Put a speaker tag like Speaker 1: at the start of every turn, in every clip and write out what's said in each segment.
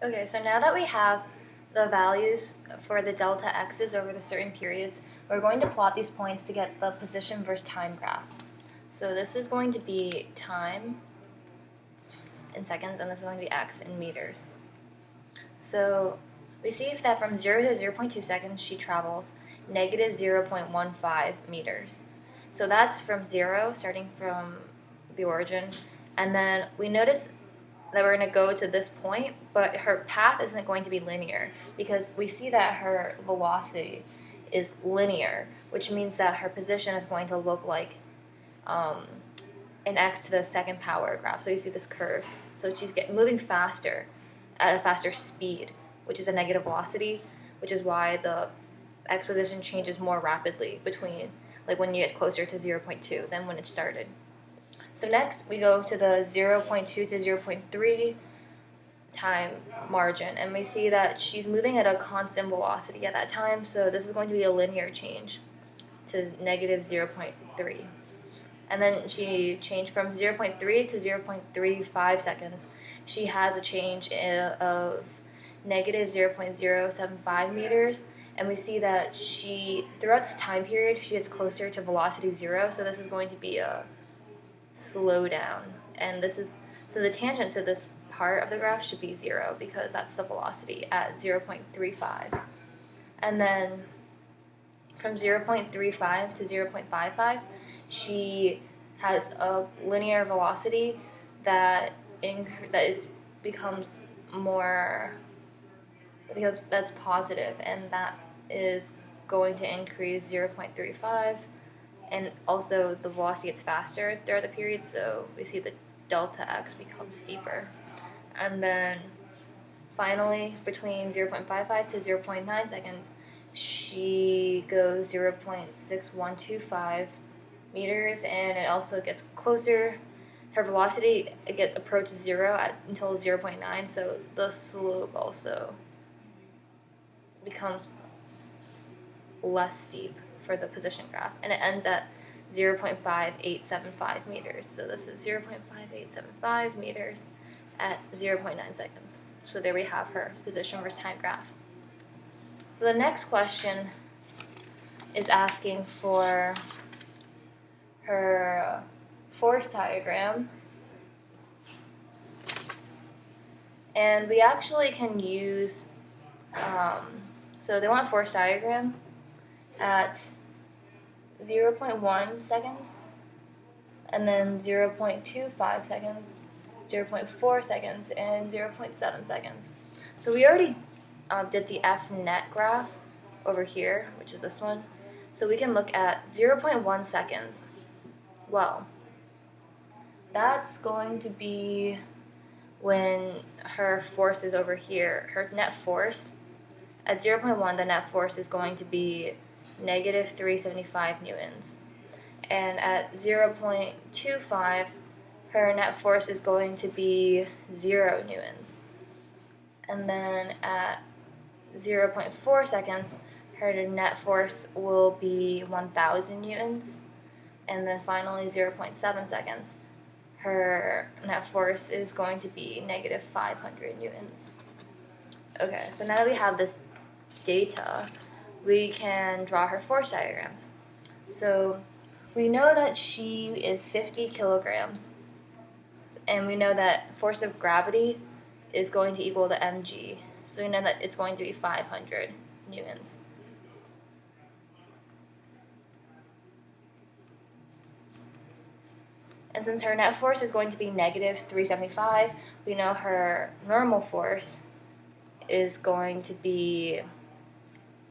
Speaker 1: Okay, so now that we have the values for the delta x's over the certain periods, we're going to plot these points to get the position versus time graph. So this is going to be time in seconds, and this is going to be x in meters. So we see that from 0 to 0.2 seconds, she travels negative 0.15 meters. So that's from 0, starting from the origin. And then we notice that we're going to go to this point, but her path isn't going to be linear because we see that her velocity is linear, which means that her position is going to look like an x to the second power graph. So you see this curve. So she's moving faster at a faster speed, which is a negative velocity, which is why the x position changes more rapidly between like when you get closer to 0.2 than when it started. So next we go to the 0.2 to 0.3 time margin, and we see that she's moving at a constant velocity at that time, so this is going to be a linear change to negative 0.3. And then she changed from 0.3 to 0.35 seconds. She has a change of negative 0.075 meters, and we see that throughout this time period, she gets closer to velocity 0, so this is going to be a slowdown. And so the tangent to this part of the graph should be 0 because that's the velocity at 0.35. And then from 0.35 to 0.55, she has a linear velocity that becomes more, because that's positive, and that is going to increase 0.35, and also the velocity gets faster throughout the period, so we see the delta x become steeper. And then finally, between 0.55 to 0.9 seconds, she goes 0.6125 meters, and it also gets closer. Her velocity approaches 0 until 0.9, so the slope also becomes less steep for the position graph, and it ends at 0.5875 meters. So this is 0.5875 meters at 0.9 seconds. So there we have her position versus time graph. So the next question is asking for her force diagram, and we actually can use so they want a force diagram at 0.1 seconds, and then 0.25 seconds, 0.4 seconds, and 0.7 seconds. So we already did the F net graph over here, which is this one. So we can look at 0.1 seconds. Well, that's going to be when her force is over here. Her net force at 0.1, the net force is going to be negative 375 newtons. And at 0.25, her net force is going to be 0 newtons. And then at 0.4 seconds, her net force will be 1,000 newtons. And then finally, 0.7 seconds, her net force is going to be negative 500 newtons. Okay, so now that we have this data, we can draw her force diagrams. So we know that she is 50 kilograms, and we know that force of gravity is going to equal to mg. So we know that it's going to be 500 newtons. And since her net force is going to be negative 375, we know her normal force is going to be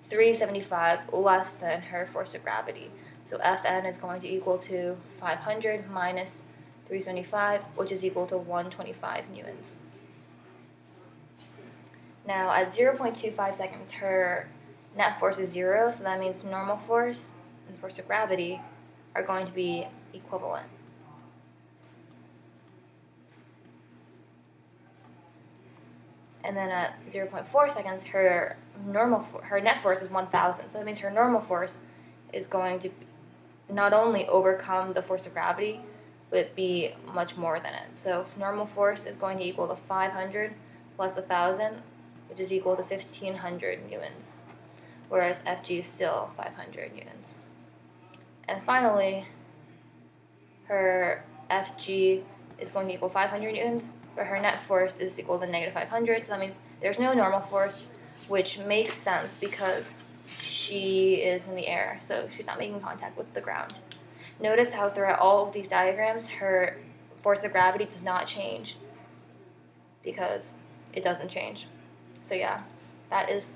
Speaker 1: 375 less than her force of gravity. So Fn is going to equal to 500 minus 375, which is equal to 125 newtons. Now at 0.25 seconds, her net force is 0, so that means normal force and force of gravity are going to be equivalent. And then at 0.4 seconds, her net force is 1,000. So that means her normal force is going to not only overcome the force of gravity, but be much more than it. So if normal force is going to equal to 500 plus 1,000, which is equal to 1,500 newtons, whereas Fg is still 500 newtons. And finally, her Fg is going to equal 500 newtons, but her net force is equal to negative 500, so that means there's no normal force, which makes sense because she is in the air, so she's not making contact with the ground. Notice how throughout all of these diagrams, her force of gravity does not change because it doesn't change. So yeah, that is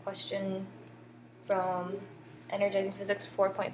Speaker 1: question from Energizing Physics 4.5.